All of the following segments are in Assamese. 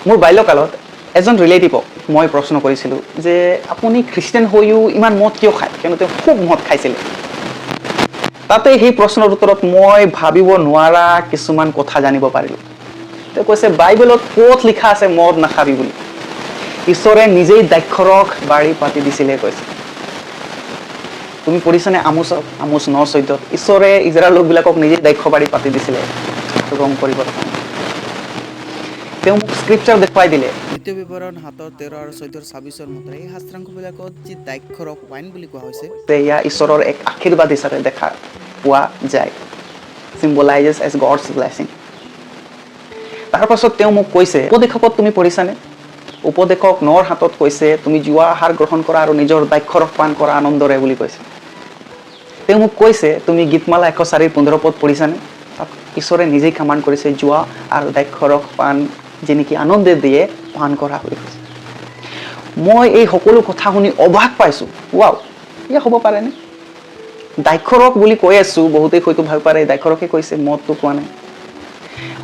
মোৰ বাল্যকালত এজন ৰিলেটিভক মই প্ৰশ্ন কৰিছিলোঁ যে আপুনি খ্ৰীষ্টান হৈও ইমান মদ কিয় খায়, কিয়নো তেওঁ খুব মদ খাইছিলে। তাতে সেই প্ৰশ্নৰ উত্তৰত মই ভাবিব নোৱাৰা কিছুমান কথা জানিব পাৰিলোঁ। তেওঁ কৈছে বাইবেলত ক'ত লিখা আছে মদ নাখাবি বুলি। ঈশ্বৰে নিজেই দ্ৰাক্ষৰস বাৰী পাতি দিছিলে কৈছে। তুমি পঢ়িছানে আমোচ 9:14? ঈশ্বৰে ইজৰাইলৰ লোকবিলাকক নিজেই দ্ৰাক্ষ বাৰী পাতি দিছিলে ৰং কৰিবৰ কাৰণে। তেওঁ মোক স্ক্ৰিপচাৰ দেখুৱাই দিলে। দ্বিতীয় বিৱৰণ 7:13 আৰু 14:26 মতে এই শাস্ত্ৰাংশবিলাকত যি দ্ৰাক্ষৰস ৱাইন বুলি কোৱা হৈছে, এয়া ঈশ্বৰৰ এক আশীৰ্বাদ হিচাপে দেখা পোৱা যায়, চিম্বলাইজেছ এজ গডছ ব্লেছিং। তাৰ পাছত তেওঁ মোক কৈছে, উপদেশকত তুমি পঢ়িছানে? উপদেশক 9:7 কৈছে তুমি জুৱা আহাৰ গ্ৰহণ কৰা আৰু নিজৰ দ্ৰাক্ষৰস পান কৰা আনন্দৰে বুলি কৈছে। তেওঁ মোক কৈছে তুমি গীতমালা 104:15 পঢ়িছানে? তাত ঈশ্বৰে নিজেই কমাণ্ড কৰিছে জুৱা আৰু দ্ৰাক্ষৰস পান যে নেকি আনন্দে দিয়ে পান কৰা বুলি কৈছে। মই এই সকলো কথা শুনি অবাক পাইছোঁ। ৱাও, এয়া হ'ব পাৰেনে? দ্ৰাক্ষৰস বুলি কৈ আছোঁ, বহুতেই হয়তো ভাবিব পাৰে দ্ৰাক্ষৰসে কৈছে, মদটো কোৱা নাই।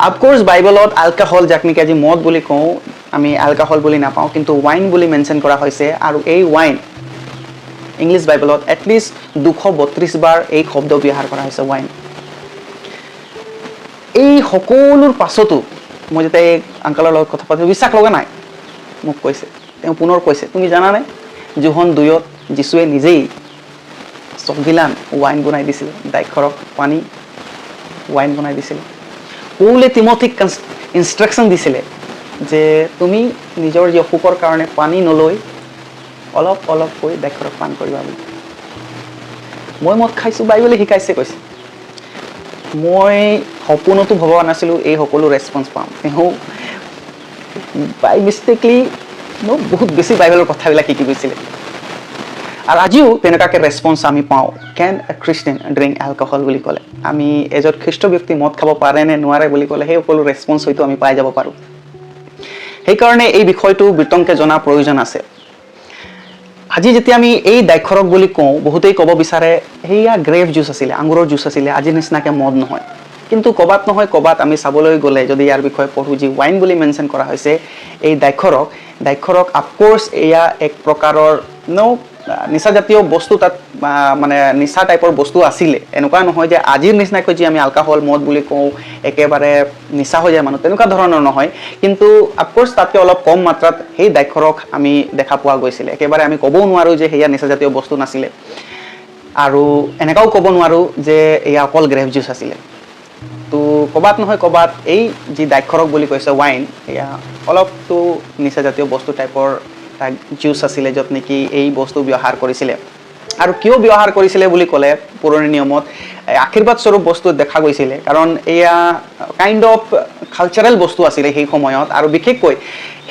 অফক'ৰ্ছ বাইবেলত এলকহল, যাক নেকি আজি মদ বুলি কওঁ, আমি এলকহল বুলি নাপাওঁ, কিন্তু ৱাইন বুলি মেনশ্যন কৰা হৈছে। আৰু এই ৱাইন ইংলিছ বাইবেলত এটলিষ্ট 232 বাৰ এই শব্দ ব্যৱহাৰ কৰা হৈছে ৱাইন। এই সকলোৰ পাছতো মই যেতিয়া এই আংকলৰ লগত কথা পাতিছোঁ, বিশ্বাস লগা নাই। মোক কৈছে, তেওঁ পুনৰ কৈছে তুমি জানানে যোহন 2:ত যীশুৱে নিজেই 6 গিলান ৱাইন বনাই দিছিলে, দ্ৰাক্ষৰস পানী ৱাইন বনাই দিছিলে। পৌলে তিমথিক ইনষ্ট্ৰাকশ্যন দিছিলে যে তুমি নিজৰ যি অসুখৰ কাৰণে পানী নলৈ অলপ অলপকৈ দ্ৰাক্ষৰস পান কৰিবা বুলি। মই মদ খাইছোঁ, বাইবেলে শিকাইছে কৈছে। মই সপোনতো ভবা নাছিলোঁ এই সকলো ৰেছপন্স পাম। তেওঁ বাই মিষ্টেকলি মোক বহুত বেছি বাইবেলৰ কথাবিলাক শিকি গৈছিলে। আৰু আজিও তেনেকুৱাকৈ ৰেছপন্স আমি পাওঁ। কেন এ খ্ৰীষ্টান ড্ৰিংক এলকহল বুলি ক'লে, আমি এজন খ্ৰীষ্ট ব্যক্তি মদ খাব পাৰে নে নোৱাৰে বুলি ক'লে সেই সকলো ৰেছপন্স হয়তো আমি পাই যাব পাৰোঁ। সেইকাৰণে এই বিষয়টো বিতংকে জনাৰ প্ৰয়োজন আছে। আজি যেতিয়া আমি এই দ্ৰাক্ষৰস বুলি কওঁ, বহুতেই ক'ব বিচাৰে সেয়া গ্ৰেপ জুচ আছিলে, আঙুৰৰ জুচ আছিলে, আজিৰ নিচিনাকৈ মদ নহয়। কিন্তু ক'বাত নহয় ক'বাত আমি চাবলৈ গ'লে যদি ইয়াৰ বিষয়ে পঢ়োঁ, যি ৱাইন বুলি মেনশ্যন কৰা হৈছে, এই দ্ৰাক্ষৰস অফক'ৰ্ছ এয়া এক প্ৰকাৰৰ নিচাজাতীয় বস্তু, তাত মানে নিচা টাইপৰ বস্তু আছিলে। এনেকুৱা নহয় যে আজিৰ নিচিনাকৈ যি আমি এলকহল মদ বুলি কওঁ একেবাৰে নিচা হৈ যায় মানুহ, তেনেকুৱা ধৰণৰ নহয়। কিন্তু অফক'ৰ্ছ তাতকৈ অলপ কম মাত্ৰাত সেই দ্ৰাক্ষৰস আমি দেখা পোৱা গৈছিলে। একেবাৰে আমি ক'বও নোৱাৰোঁ যে সেয়া নিচাজাতীয় বস্তু নাছিলে, আৰু এনেকুৱাও ক'ব নোৱাৰোঁ যে এয়া অকল গ্ৰেপ জুচ আছিলে। তো ক'বাত নহয় ক'বাত এই যি দ্ৰাক্ষৰস বুলি কৈছে ৱাইন, এয়া অলপতো নিচাজাতীয় বস্তু টাইপৰ এটা জুচ আছিলে, য'ত নেকি এই বস্তু ব্যৱহাৰ কৰিছিলে। আৰু কিয় ব্যৱহাৰ কৰিছিলে বুলি ক'লে, পুৰণি নিয়মত আশীৰ্বাদ স্বৰূপ বস্তু দেখা গৈছিলে, কাৰণ এয়া কাইণ্ড অফ কালচাৰেল বস্তু আছিলে সেই সময়ত। আৰু বিশেষকৈ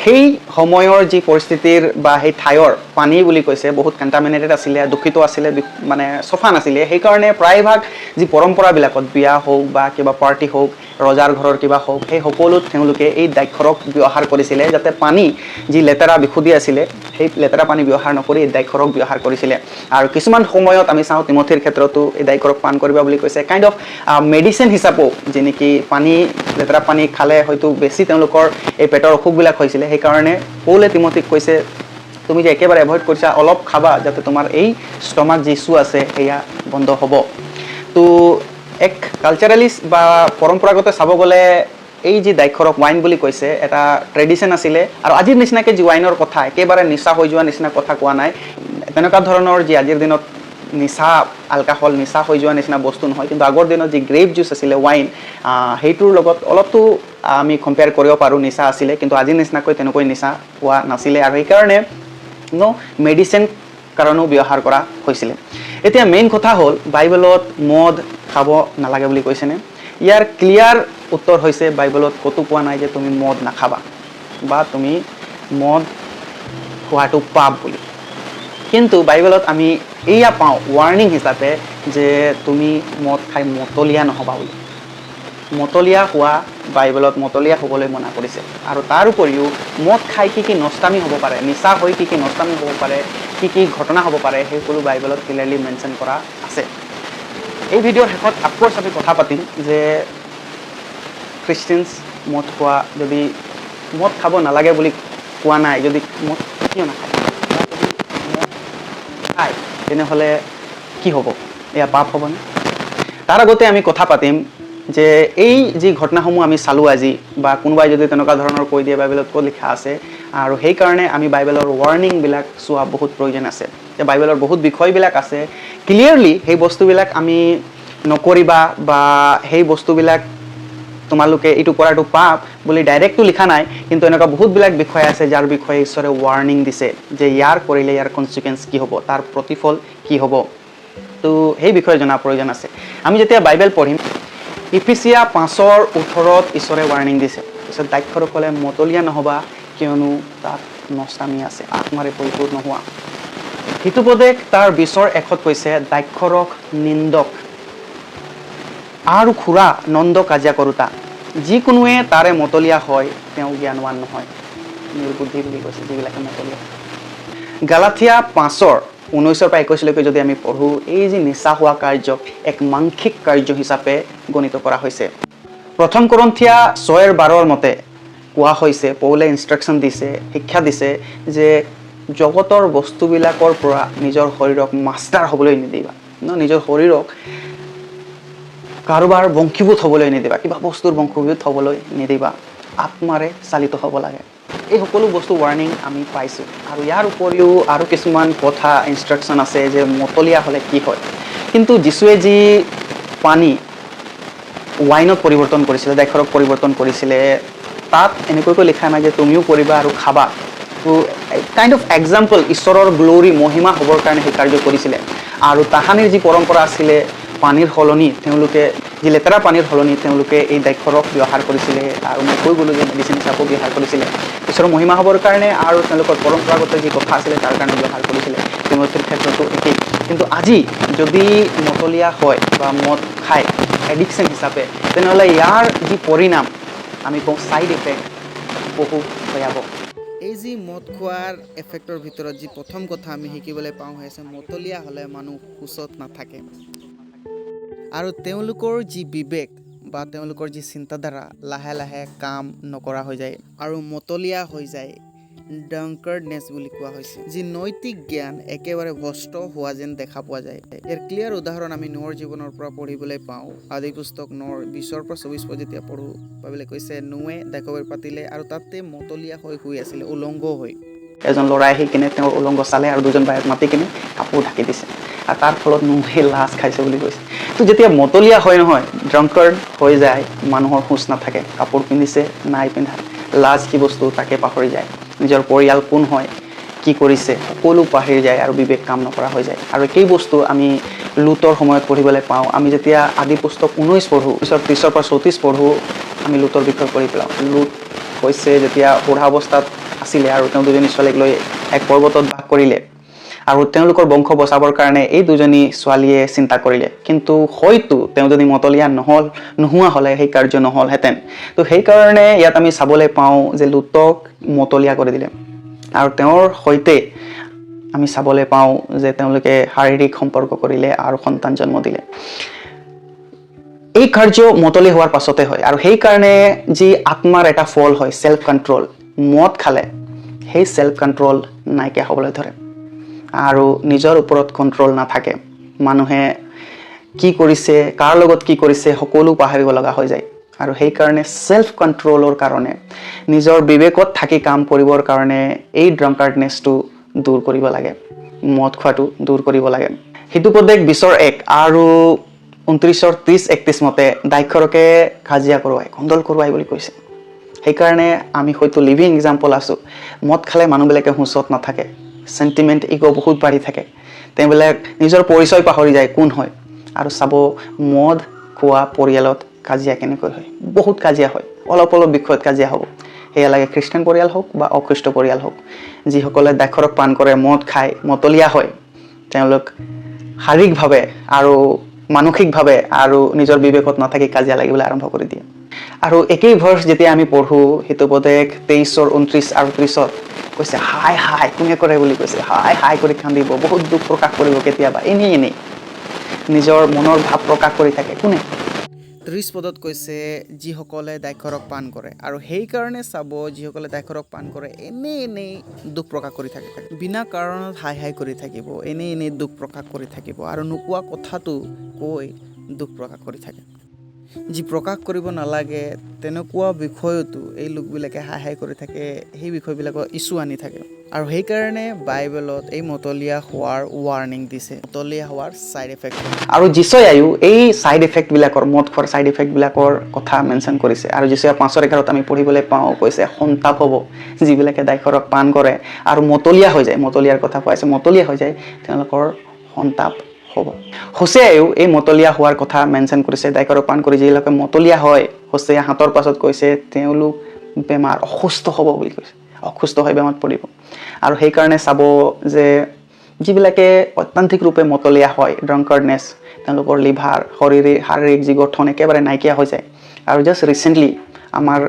সেই সময়ৰ যি পৰিস্থিতিৰ বা সেই ঠাইৰ পানী বুলি কৈছে বহুত কণ্টামিনেটেড আছিলে, দূষিত আছিলে, মানে চফা নাছিলে। সেইকাৰণে প্ৰায়ভাগ যি পৰম্পৰাবিলাকত বিয়া হওক বা কিবা পাৰ্টি হওক, ৰজাৰ ঘৰৰ কিবা হওক, সেই সকলোত তেওঁলোকে এই দ্ৰাক্ষৰস ব্যৱহাৰ কৰিছিলে, যাতে পানী যি লেতেৰা বিশুদ্ধি আছিলে সেই লেতেৰা পানী ব্যৱহাৰ নকৰি এই দ্ৰাক্ষৰস ব্যৱহাৰ কৰিছিলে। আৰু কিছুমান সময়ত আমি চাওঁ তিমথিৰ ক্ষেত্ৰতো এই দ্ৰাক্ষৰস পান কৰিবা বুলি কৈছে, কাইণ্ড অফ মেডিচিন হিচাপেও, যে নেকি লেতেৰা পানী খালে হয়তো বেছি তেওঁলোকৰ এই পেটৰ অসুখবিলাক হৈছিলে। সেইকাৰণে পৌলে তিমথিক কৈছে তুমি যে একেবাৰে এভইড কৰিছা, অলপ খাবা যাতে তোমাৰ এই ষ্টমাক যি ইছ্যু আছে সেয়া বন্ধ হ'ব। তো এক কালচাৰেলি বা পৰম্পৰাগত চাব গ'লে এই যি দ্ৰাক্ষৰস ৱাইন বুলি কৈছে এটা ট্ৰেডিশ্যন আছিলে। আৰু আজিৰ নিচিনাকৈ যি ৱাইনৰ কথা একেবাৰে নিচা হৈ যোৱা নিচিনা কথা কোৱা নাই, তেনেকুৱা ধৰণৰ যি আজিৰ দিনত নিচা এলকহল নিচা হৈ যোৱা নিচিনা বস্তু নহয়। কিন্তু আগৰ দিনত যি গ্ৰেপ জুচ আছিলে ৱাইন, সেইটোৰ লগত অলপতো আমি কম্পেয়াৰ কৰিব পাৰোঁ, নিচা আছিলে, কিন্তু আজিৰ নিচিনাকৈ তেনেকৈ নিচা হোৱা নাছিলে। আৰু সেইকাৰণে মেডিচিন কাৰণেও ব্যৱহাৰ কৰা হৈছিলে। এতিয়া মেইন কথা হ'ল বাইবেলত মদ খাব নালাগে বুলি কৈছেনে? ইয়াৰ ক্লিয়াৰ উত্তৰ হৈছে বাইবেলত ক'তো পোৱা নাই যে তুমি মদ নাখাবা বা তুমি মদ খোৱাটো পাপ বুলি। কিন্তু বাইবেলত আমি এয়া পাওঁ ৱাৰ্ণিং হিচাপে যে তুমি মদ খাই মতলীয়া নহ'বা বুলি। মতলীয়া হোৱা, বাইবেলত মতলীয়া হ'বলৈ মনা কৰিছে। আৰু তাৰ উপৰিও মদ খাই কি নষ্টামি হ'ব পাৰে, নিচা হৈ কি নষ্টামি হ'ব পাৰে, কি ঘটনা হ'ব পাৰে, সেই সকলো বাইবেলত ক্লিয়াৰলি মেনশ্যন কৰা আছে। এই ভিডিঅ'ৰ শেষত অফক'ৰ্ছ আমি কথা পাতিম যে খ্ৰীষ্টিয়ানছ মদ খোৱা যদি মদ খাব নালাগে বুলি কোৱা নাই, যদি মদ কিয় নাখায়, যদি মদ খায় তেনেহ'লে কি হ'ব, এয়া পাপ হ'বনে? তাৰ আগতে আমি কথা পাতিম যে এই যি ঘটনাসমূহ আমি চালোঁ আজি, বা কোনোবাই যদি তেনেকুৱা ধৰণৰ কৈ দিয়ে বাইবেলত ক'ত লিখা আছে, আৰু সেইকাৰণে আমি বাইবেলৰ ৱাৰ্ণিংবিলাক চোৱা বহুত প্ৰয়োজন আছে। যে বাইবেলৰ বহুত বিষয়বিলাক আছে, ক্লিয়াৰলি সেই বস্তুবিলাক আমি নকৰিবা, বা সেই বস্তুবিলাক তোমালোকে এইটো কৰাটো পাপ বুলি ডাইৰেক্টটো লিখা নাই, কিন্তু এনেকুৱা বহুতবিলাক বিষয় আছে যাৰ বিষয়ে ঈশ্বৰে ৱাৰ্ণিং দিছে যে ইয়াৰ কৰিলে ইয়াৰ কনচিকুৱেঞ্চ কি হ'ব, তাৰ প্ৰতিফল কি হ'ব। তো সেই বিষয়ে জনা প্ৰয়োজন আছে। আমি যেতিয়া বাইবেল পঢ়িম, ইফিচিয়া 5:18 ঈশ্বৰে ৱাৰ্ণিং দিছে, পিছত দাক্ষৰসকলে মতলীয়া নহ'বা কিয়নো তাত নষ্টামি আছে, আত্মাৰে পৰিপূৰ্ণ হোৱা। হিতুপদেশ তাৰ 20:1 কৈছে, দাক্ষৰক নিন্দক আৰু খুৰা নন্দ কাজিয়া কৰোতা, যিকোনোৱে তাৰে মতলীয়া হয় তেওঁ জ্ঞানৱান নহয়, নিৰ্বুদ্ধি বুলি কৈছে যিবিলাকে মতলীয়া। গালাথিয়া 5:19-21 যদি আমি পঢ়োঁ, এই যি নিচা হোৱা কাৰ্যক এক মাংসিক কাৰ্য হিচাপে গণিত কৰা হৈছে। প্ৰথম কৰিন্থিয়া 6:12 মতে কোৱা হৈছে, পৌলে ইনষ্ট্ৰাকশ্যন দিছে, শিক্ষা দিছে যে জগতৰ বস্তুবিলাকৰ পৰা নিজৰ শৰীৰক মাষ্টাৰ হ'বলৈ নিদিবা, নিজৰ শৰীৰক কাৰোবাৰ বংশীভূত হ'বলৈ নিদিবা, কিবা বস্তুৰ বংশীভূত হ'বলৈ নিদিবা, আত্মাৰে চালিত হ'ব লাগে। এই সকলো বস্তু ৱাৰ্ণিং আমি পাইছোঁ। আৰু ইয়াৰ উপৰিও আৰু কিছুমান কথা ইনষ্ট্ৰাকশ্যন আছে যে মতলীয়া হ'লে কি হয়। কিন্তু যীশুৱে যি পানী ৱাইনত পৰিৱৰ্তন কৰিছিলে, দাক্ষৰক পৰিৱৰ্তন কৰিছিলে, তাত এনেকুৱাকৈ লিখা নাই যে তুমিও কৰিবা আৰু খাবা। তো কাইণ্ড অফ এক্সাম্পল, ঈশ্বৰৰ গ্ল'ৰি মহিমা হ'বৰ কাৰণে সেই কাৰ্য কৰিছিলে। আৰু তাহানিৰ যি পৰম্পৰা আছিলে, পানীৰ সলনি তেওঁলোকে যি লেতেৰা পানীৰ সলনি তেওঁলোকে এই দাক্ষৰক ব্যৱহাৰ কৰিছিলে, আৰু মই কৈ গ'লোঁ যে মেডিচিন হিচাপেও ব্যৱহাৰ কৰিছিলে ঈশ্বৰৰ মহিমা হ'বৰ কাৰণে, আৰু তেওঁলোকৰ পৰম্পৰাগত যি কথা আছিলে তাৰ কাৰণে ব্যৱহাৰ কৰিছিলে। তিমথিৰ ক্ষেত্ৰতো একেই। কিন্তু আজি যদি মতলীয়া হয় বা মদ খায় এডিকশ্যন হিচাপে, তেনেহ'লে ইয়াৰ যি পৰিণাম আমি কওঁ ছাইড ইফেক্ট বহু ভয়াৱহ। এই যি মদ খোৱাৰ এফেক্টৰ ভিতৰত যি প্ৰথম কথা আমি শিকিবলৈ পাওঁ হৈছে, মতলীয়া হ'লে মানুহ সুচত নাথাকে, আৰু তেওঁলোকৰ যি বিবেক বা তেওঁলোকৰ যি চিন্তাধাৰা লাহে লাহে কাম নকৰা হৈ যায় আৰু মতলীয়া হৈ যায়। ড্ৰাংকাৰ্ডনেছ বুলি কোৱা হৈছে, যি নৈতিক জ্ঞান একেবাৰে ভ্ৰষ্ট হোৱা যেন দেখা পোৱা যায়। ইয়াৰ ক্লিয়াৰ উদাহৰণ আমি নোহৰ জীৱনৰ পৰা পঢ়িবলৈ পাওঁ। আদি পুস্তক 9:20-24 যেতিয়া পঢ়োঁ, বাইবেলে কৈছে, নোৱে দাক্ষৰ পাতিলে আৰু তাতে মতলীয়া হৈ শুই আছিলে, উলংগ হৈ। এজন ল'ৰাই আহি কিনে তেওঁৰ উলংগ চালে আৰু দুজন বায়েক মাতি কিনে কাপোৰ ঢাকি দিছে, আৰু তাৰ ফলত নোৱে লাজ খাইছে বুলি কৈছে। তো যেতিয়া মতলীয়া হয় নহয়, ড্ৰাংকাৰ্ড হৈ যায়, মানুহৰ হুঁচ নাথাকে, কাপোৰ পিন্ধিছে নাই পিন্ধা, লাজ কি বস্তু তাকে পাহৰি যায়, নিজৰ পৰিয়াল কোন হয়, কি কৰিছে সকলো পাহৰি যায়, আৰু বিবেক কাম নকৰা হৈ যায়। আৰু এই বস্তু আমি লুতৰ সময়ত পঢ়িবলৈ পাওঁ। আমি যেতিয়া আদি পুস্তক 19 পঢ়োঁ, পিছত 30-34 পঢ়োঁ, আমি লুতৰ বিষয়ে পঢ়ি পেলাওঁ। লুত হৈছে যেতিয়া বুঢ়া অৱস্থাত আছিলে, আৰু তেওঁ দুজনী ছোৱালীক লৈ এক পৰ্বতত বাস কৰিলে, আৰু তেওঁলোকৰ বংশ বচাবৰ কাৰণে এই দুজনী ছোৱালীয়ে চিন্তা কৰিলে। কিন্তু হয়তো তেওঁ যদি মতলীয়া নোহোৱা হ'লে সেই কাৰ্য নহ'লহেঁতেন। তো সেইকাৰণে ইয়াত আমি চাবলৈ পাওঁ যে লুতক মতলীয়া কৰি দিলে, আৰু তেওঁৰ সৈতে আমি চাবলৈ পাওঁ যে তেওঁলোকে শাৰীৰিক সম্পৰ্ক কৰিলে আৰু সন্তান জন্ম দিলে। এই কাৰ্য মতলীয়া হোৱাৰ পাছতে হয়, আৰু সেইকাৰণে যি আত্মাৰ এটা ফল হয় ছেল্ফ কণ্ট্ৰল, মদ খালে সেই ছেল্ফ কণ্ট্ৰল নাইকিয়া হ'বলৈ ধৰে, আৰু নিজৰ ওপৰত কণ্ট্ৰল নাথাকে। মানুহে কি কৰিছে, কাৰ লগত কি কৰিছে সকলো পাহৰিব লগা হৈ যায়। আৰু সেইকাৰণে ছেল্ফ কণ্ট্ৰলৰ কাৰণে, নিজৰ বিবেকত থাকি কাম কৰিবৰ কাৰণে এই ড্ৰাংকাৰ্ডনেছটো দূৰ কৰিব লাগে, মদ খোৱাটো দূৰ কৰিব লাগে। হিতুপদেশ 20:1 আৰু 29-30-31 মতে দাক্ষৰকে কাজিয়া কৰোৱাই, গণ্ডল কৰোৱাই বুলি কৈছে। সেইকাৰণে আমি হয়তো লিভিং এক্সাম্পল আছোঁ। মদ খালে মানুহবিলাকে হুঁচত নাথাকে, চেণ্টিমেণ্ট ইগ' বহুত বাঢ়ি থাকে, তেওঁবিলাক নিজৰ পৰিচয় পাহৰি যায় কোন হয়। আৰু চাব, মদ খোৱা পৰিয়ালত কাজিয়া কেনেকৈ হয়, বহুত কাজিয়া হয়, অলপ অলপ বিষয়ত কাজিয়া হ'ব। সেয়া লাগে খ্ৰীষ্টান পৰিয়াল হওক বা অখ্ৰীষ্ট পৰিয়াল হওক। যিসকলে দাক্ষৰক পান কৰে, মদ খায়, মতলীয়া হয়, তেওঁলোক শাৰীৰিকভাৱে আৰু মানসিকভাৱে আৰু নিজৰ বিবেকত নাথাকি কাজিয়া লাগিবলৈ আৰম্ভ কৰি দিয়ে। আৰু একেই ভাৰ্চ যেতিয়া আমি পঢ়োঁ, হিতুপদেশ 23-29-30 কৈছে, হাই হাই কোনে কৰে বুলি কৈছে, হাই হাই কৰি কান্দিব, বহুত দুখ প্ৰকাশ কৰিব, কেতিয়াবা এনেই নিজৰ মনৰ ভাৱ প্ৰকাশ কৰি থাকে। কোনে? 30 পদত কৈছে যিসকলে দ্ৰাক্ষৰস পান কৰে আৰু সেইকাৰণে চাব যিসকলে দ্ৰাক্ষৰস পান কৰে এনেই দুখ প্ৰকাশ কৰি থাকে বিনা কাৰণত হাই কৰি থাকিব এনেই দুখ প্ৰকাশ কৰি থাকিব আৰু নোকোৱা কথাটো কৈ দুখ প্ৰকাশ কৰি থাকে যি প্ৰকাশ কৰিব নালাগে তেনেকুৱা বিষয়তো এই লোকবিলাকে হাই কৰি থাকে সেই বিষয়বিলাকৰ ইছ্যু আনি থাকে আৰু সেইকাৰণে বাইবেলত এই মতলীয়া হোৱাৰ ৱাৰ্ণিং দিছে মতলীয়া হোৱাৰ ছাইড এফেক্ট আৰু যিচয়ে এই ছাইড এফেক্ট বিলাকৰ মদ খোৱাৰ ছাইড এফেক্ট বিলাকৰ কথা মেনশ্যন কৰিছে আৰু যিচয়ে 5:11 আমি পঢ়িবলৈ পাওঁ কৈছে সন্তাপ হ'ব যিবিলাকে দ্ৰাক্ষৰস পান কৰে আৰু মতলীয়া হৈ যায় মতলীয়াৰ কথা কৈছে মতলীয়া হৈ যায় তেওঁলোকৰ সন্তাপ হ'ব হোসেয়াও এই মতলীয়া হোৱাৰ কথা মেনশ্যন কৰিছে দ্ৰাক্ষৰস পান কৰি যিবিলাকে মতলীয়া হয় হোসেয়া 7 পাছত কৈছে তেওঁলোক বেমাৰ অসুস্থ হ'ব বুলি কৈছে অসুস্থ হৈ বেমাৰত পৰিব আৰু সেইকাৰণে চাব যে যিবিলাকে অত্যান্তিক ৰূপে মতলীয়া হয় ড্ৰাংকাৰ্ডনেছ তেওঁলোকৰ লিভাৰ শাৰীৰিক যি গঠন একেবাৰে নাইকিয়া হৈ যায় আৰু জাষ্ট ৰিচেণ্টলি আমাৰ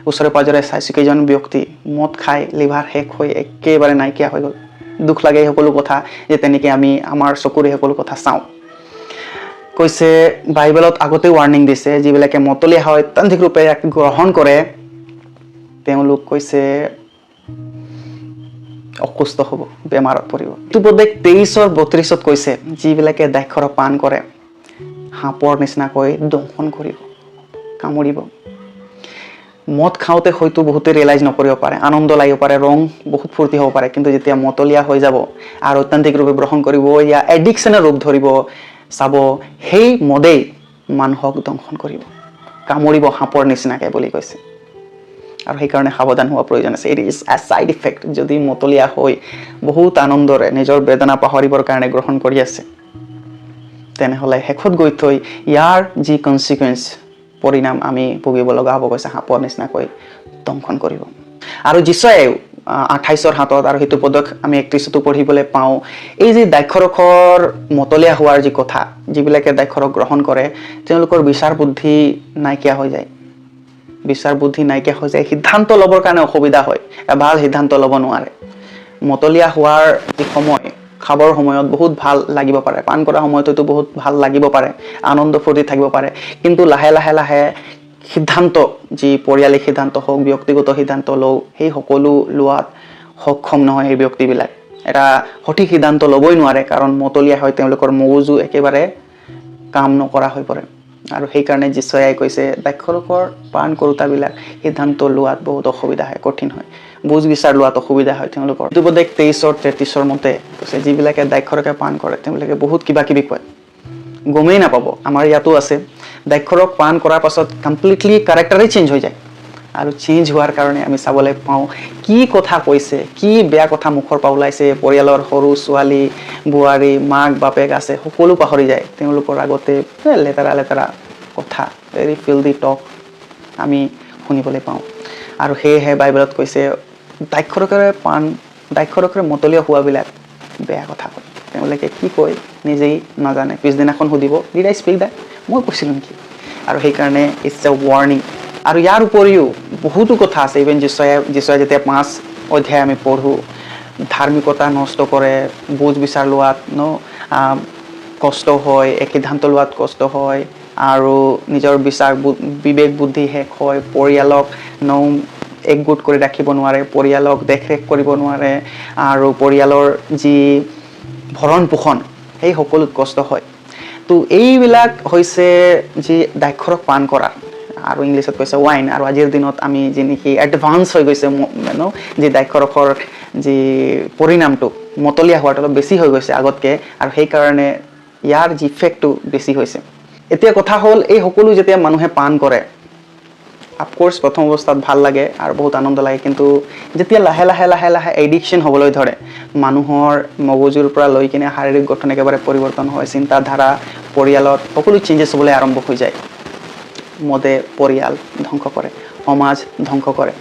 ওচৰে পাজৰে চাইছোঁ কেইজন ব্যক্তি মদ খাই লিভাৰ শেষ হৈ একেবাৰে নাইকিয়া হৈ গ'ল দুখ লাগে এই সকলো কথা যে তেনেকৈ আমি আমাৰ চকুৰে সকলো কথা চাওঁ কৈছে বাইবেলত আগতে ৱাৰ্ণিং দিছে যিবিলাকে মতলীয়া হয় অত্যান্তিক ৰূপে গ্ৰহণ কৰে তেওঁলোক কৈছে অসুস্থ হ'ব বেমাৰত পৰিব উপদেশ 23:32 কৈছে যিবিলাকে দ্ৰাক্ষৰস পান কৰে সাপৰ নিচিনাকৈ দংশন কৰিব কামুৰিব মদ খাওঁতে হয়তো বহুতে ৰিয়েলাইজ নকৰিব পাৰে আনন্দ লাগিব পাৰে ৰং বহুত ফূৰ্তি হ'ব পাৰে কিন্তু যেতিয়া মতলীয়া হৈ যাব আৰু অত্যান্তিক ৰূপে গ্ৰহণ কৰিব ইয়া এডিকশ্যনৰ ৰূপ ধৰিব চাব সেই মদেই মানুহক দংশন কৰিব কামুৰিব সাপৰ নিচিনাকৈ বুলি কৈছে আৰু সেইকাৰণে সাৱধান হোৱা প্ৰয়োজন আছে it is a side effect যদি মতলীয়া হৈ বহুত আনন্দৰে নিজৰ বেদনা পাহৰিবৰ কাৰণে গ্ৰহণ কৰি আছে তেনেহ'লে শেষত গৈ থৈ ইয়াৰ যি কনচিকুৱেঞ্চ পৰিণাম আমি ভুগিব লগা হ'ব কৈছে সাপৰ নিচিনাকৈ দংশন কৰিব আৰু যিচয়ে 28 হাতত আৰু সেইটো পদক আমি 31তো পঢ়িবলৈ পাওঁ এই যে দ্ৰাক্ষৰসৰ মতলীয়া হোৱাৰ যি কথা যিবিলাকে দ্ৰাক্ষৰস গ্ৰহণ কৰে তেওঁলোকৰ বিচাৰ বুদ্ধি নাইকিয়া হৈ যায় বিচাৰ বুদ্ধি নাইকিয়া হৈ যায় সিদ্ধান্ত ল'বৰ কাৰণে অসুবিধা হয় ভাল সিদ্ধান্ত ল'ব নোৱাৰে মতলীয়া হোৱাৰ যি সময় খাবৰ সময়ত বহুত ভাল লাগিব পাৰে পান কৰা সময়তো বহুত ভাল লাগিব পাৰে আনন্দ ফূৰ্তি থাকিব পাৰে কিন্তু লাহে লাহে সিদ্ধান্ত যি পৰিয়ালিক সিদ্ধান্ত হওক ব্যক্তিগত সিদ্ধান্ত লওঁ সেই সকলো লোৱাত সক্ষম নহয় এই ব্যক্তিবিলাক এটা সঠিক সিদ্ধান্ত ল'বই নোৱাৰে কাৰণ মতলীয়া হয় তেওঁলোকৰ মগজু একেবাৰে কাম নকৰা হৈ পৰে আৰু সেইকাৰণে যিচয়ে কৈছে দ্ৰাক্ষৰসৰ পান কৰোঁতাবিলাক সিদ্ধান্ত লোৱাত বহুত অসুবিধা হয় কঠিন হয় বুজ বিচাৰ লোৱাত অসুবিধা হয় তেওঁলোকৰ উপদেশ 23:33 মতে কৈছে যিবিলাকে দ্ৰাক্ষৰসে পান কৰে তেওঁলোকে বহুত কিবা কিবি কয় গমেই নাপাব আমাৰ ইয়াতো আছে দ্ৰাক্ষৰস পান কৰাৰ পাছত কমপ্লিটলি কেৰেক্টাৰেই চেঞ্জ হৈ যায় আৰু চেঞ্জ হোৱাৰ কাৰণে আমি চাবলৈ পাওঁ কি কথা কৈছে কি বেয়া কথা মুখৰ পৰা ওলাইছে পৰিয়ালৰ সৰু ছোৱালী বোৱাৰী মাক বাপেক আছে সকলো পাহৰি যায় তেওঁলোকৰ আগতে লেতেৰা কথা ভেৰি ফিল্ডি টক আমি শুনিবলৈ পাওঁ আৰু সেয়েহে বাইবেলত কৈছে দ্ৰাক্ষৰসেৰে মতলীয়া হোৱাবিলাক বেয়া কথা কয় তেওঁলোকে কি কয় নিজেই নাজানে পিছদিনাখন সুধিব ডিড আই স্পীক দ্যাট মই কৈছিলোঁ নেকি আৰু সেইকাৰণে ইটছ এ ৱাৰ্ণিং আৰু ইয়াৰ উপৰিও বহুতো কথা আছে ইভেন যিচয়ে যেতিয়া 5 অধ্যায় আমি পঢ়োঁ ধাৰ্মিকতা নষ্ট কৰে বুজ বিচাৰ লোৱাত কষ্ট হয় এক সিদ্ধান্ত লোৱাত কষ্ট হয় আৰু নিজৰ বিবেক বুদ্ধি শেষ হয় পৰিয়ালক একগোট কৰি ৰাখিব নোৱাৰে পৰিয়ালক দেখৰেখ কৰিব নোৱাৰে আৰু পৰিয়ালৰ যি ভৰণ পোষণ সেই সকলোত কষ্ট হয় তো এইবিলাক হৈছে যি দ্ৰাক্ষৰস পান কৰা আৰু ইংলিছত কৈছে ৱাইন আৰু আজিৰ দিনত আমি যি নেকি এডভান্স হৈ গৈছে যি দ্ৰাক্ষৰসৰ যি পৰিণামটো মতলীয়া হোৱাটো অলপ বেছি হৈ গৈছে আগতকৈ আৰু সেইকাৰণে ইয়াৰ যি ইফেক্টটো বেছি হৈছে এতিয়া কথা হ'ল এই সকলো যেতিয়া মানুহে পান কৰে অফক'ৰ্ছ প্ৰথম অৱস্থাত ভাল লাগে আৰু বহুত আনন্দ লাগে কিন্তু যেতিয়া লাহে লাহে এডিকশ্যন হ'বলৈ ধৰে মানুহৰ মগজুৰ পৰা লৈ কিনে শাৰীৰিক গঠন একেবাৰে পৰিৱৰ্তন হয় চিন্তাধাৰা পৰিয়ালত সকলো চেঞ্জেছ হ'বলৈ আৰম্ভ হৈ যায় মদে পৰিয়াল ধ্বংস কৰে সমাজ ধ্বংস কৰে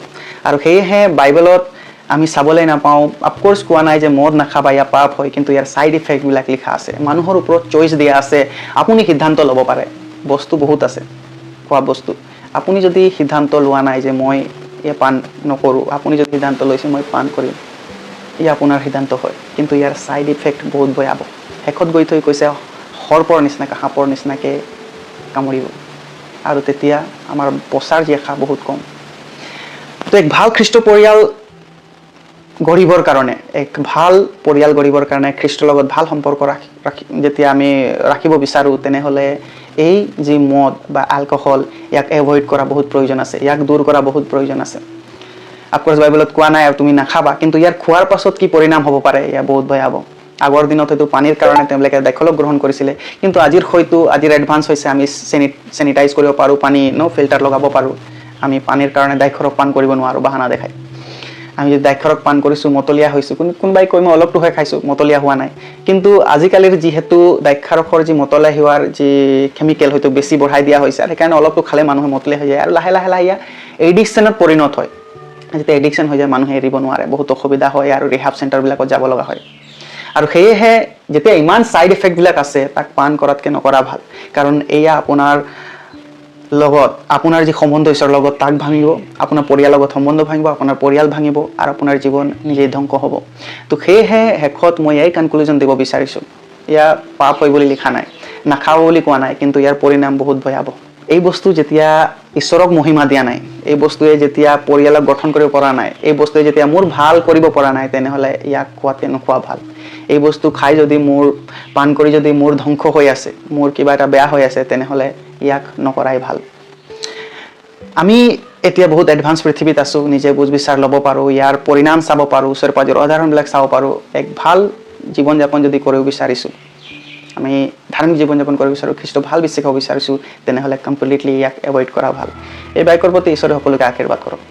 আৰু সেয়েহে বাইবেলত আমি চাবলৈ নাপাওঁ অফক'ৰ্ছ কোৱা নাই যে মদ নাখাবা ইয়াৰ পাপ হয় কিন্তু ইয়াৰ ছাইড ইফেক্টবিলাক লিখা আছে মানুহৰ ওপৰত চইচ দিয়া আছে আপুনি সিদ্ধান্ত ল'ব পাৰে বস্তু বহুত আছে খোৱা বস্তু আপুনি যদি সিদ্ধান্ত লোৱা নাই যে মই এই পান নকৰোঁ আপুনি যদি সিদ্ধান্ত লৈছে মই পান কৰিম ই আপোনাৰ সিদ্ধান্ত হয় কিন্তু ইয়াৰ ছাইড ইফেক্ট বহুত ভয়াৱহ শেষত গৈ থৈ কৈছে সৰ্পৰ নিচিনাকৈ সাপৰ নিচিনাকৈ কামুৰিব আৰু তেতিয়া আমাৰ বচাৰ যি আশা বহুত কম। তো এক ভাল খ্ৰীষ্ট পৰিয়াল গঢ়িবৰ কাৰণে, এক ভাল পৰিয়াল গঢ়িবৰ কাৰণে খ্ৰীষ্টৰ লগত ভাল সম্পৰ্ক যেতিয়া আমি ৰাখিব বিচাৰোঁ, তেনেহ'লে এই যি মদ বা এলকহল ইয়াক এভইড কৰা বহুত প্ৰয়োজন আছে, ইয়াক দূৰ কৰা বহুত প্ৰয়োজন আছে। অফক'ৰ্ছ বাইবেলত কোৱা নাই আৰু তুমি নাখাবা, কিন্তু ইয়াৰ খোৱাৰ পাছত কি পৰিণাম হ'ব পাৰে এয়া বহুত ভয়াৱহ। আগৰ দিনত হয়তো পানীৰ কাৰণে তেওঁলোকে দায়িত্ব গ্ৰহণ কৰিছিলে, কিন্তু আজিৰ এডভান্স হৈছে, আমি চেনিটাইজ কৰিব পাৰোঁ পানী, ফিল্টাৰ লগাব পাৰোঁ। আমি পানীৰ কাৰণে দায়িত্ব পান কৰিব নোৱাৰোঁ বাহানা দেখাই। আমি যদি দায়িত্ব পান কৰিছোঁ, মতলীয়া হৈছোঁ, কোনোবাই কৈ মই অলপটোহে খাইছোঁ, মতলীয়া হোৱা নাই। কিন্তু আজিকালিৰ যিহেতু দাক্ষাৰসৰ যি মতলীয়া হোৱাৰ যি কেমিকেল হয়তো বেছি বঢ়াই দিয়া হৈছে, সেইকাৰণে অলপটো খালে মানুহে মতলীয়া হৈ যায় আৰু লাহে লাহে লাহে এডিকশ্যনত পৰিণত হয়। যেতিয়া এডিকশ্যন হৈ যায় মানুহে এৰিব নোৱাৰে, বহুত অসুবিধা হয় আৰু ৰিহাব চেণ্টাৰবিলাকত যাব লগা হয়। আৰু সেয়েহে যেতিয়া ইমান ছাইড ইফেক্টবিলাক আছে, তাক পান কৰাতকৈ নকৰা ভাল। কাৰণ এয়া আপোনাৰ লগত, আপোনাৰ যি সম্বন্ধ ঈশ্বৰৰ লগত তাক ভাঙিব, আপোনাৰ পৰিয়ালৰ লগত সম্বন্ধ ভাঙিব, আপোনাৰ পৰিয়াল ভাঙিব আৰু আপোনাৰ জীৱন নিজেই ধ্বংস হ'ব। তো সেয়েহে শেষত মই এই কনক্লুজন দিব বিচাৰিছোঁ, এয়া পাপ হয় বুলি লিখা নাই, নাখাওঁ বুলি কোৱা নাই, কিন্তু ইয়াৰ পৰিণাম বহুত ভয়াৱহ। এই বস্তু যেতিয়া ঈশ্বৰক মহিমা দিয়া নাই, এই বস্তুৱে যেতিয়া পৰিয়ালক গঠন কৰিব পৰা নাই, এই বস্তুৱে যেতিয়া মোৰ ভাল কৰিব পৰা নাই, তেনেহ'লে ইয়াক খোৱাতকৈ নোখোৱা ভাল। এই বস্তু খাই যদি পান কৰি যদি মোৰ ধ্বংস হৈ আছে, মোৰ কিবা এটা বেয়া হৈ আছে, তেনেহ'লে ইয়াক নকৰাই ভাল। আমি এতিয়া বহুত এডভান্স পৃথিৱীত আছোঁ, নিজে বুজ বিচাৰ ল'ব পাৰোঁ, ইয়াৰ পৰিণাম চাব পাৰোঁ, ওচৰে পাঁজৰে উদাহৰণবিলাক চাব পাৰোঁ। এক ভাল জীৱন যাপন যদি কৰিব বিচাৰিছোঁ, আমি ধাৰ্মিক জীৱন যাপন কৰিব বিচাৰোঁ, খ্ৰীষ্ট ভাল বিশ্বাস হ'ব বিচাৰিছোঁ, তেনেহ'লে কমপ্লিটলি ইয়াক এভইড কৰা ভাল। এই বাক্যৰ প্ৰতি ঈশ্বৰে সকলোকে আশীৰ্বাদ কৰক।